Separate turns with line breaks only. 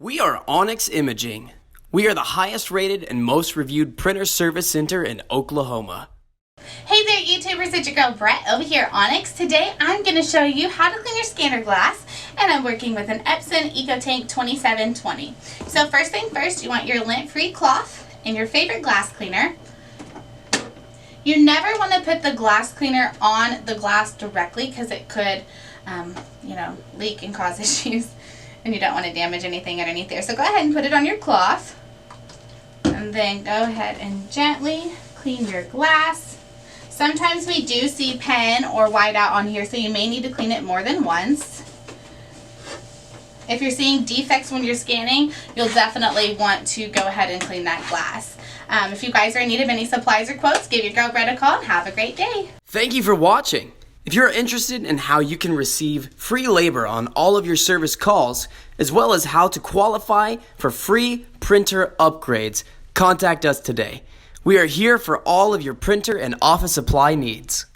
We are Onyx Imaging. We are the highest rated and most reviewed printer service center in Oklahoma.
Hey there YouTubers, it's your girl Brett over here at Onyx. Today I'm going to show you how to clean your scanner glass, and I'm working with an Epson EcoTank 2720. So first thing first, you want your lint-free cloth and your favorite glass cleaner. You never want to put the glass cleaner on the glass directly because it could, leak and cause issues. And you don't want to damage anything underneath there. So go ahead and put it on your cloth. And then go ahead and gently clean your glass. Sometimes we do see pen or whiteout on here, so you may need to clean it more than once. If you're seeing defects when you're scanning, you'll definitely want to go ahead and clean that glass. If you guys are in need of any supplies or quotes, give your girl Brett a call and have a great day.
Thank you for watching. If you're interested in how you can receive free labor on all of your service calls, as well as how to qualify for free printer upgrades, contact us today. We are here for all of your printer and office supply needs.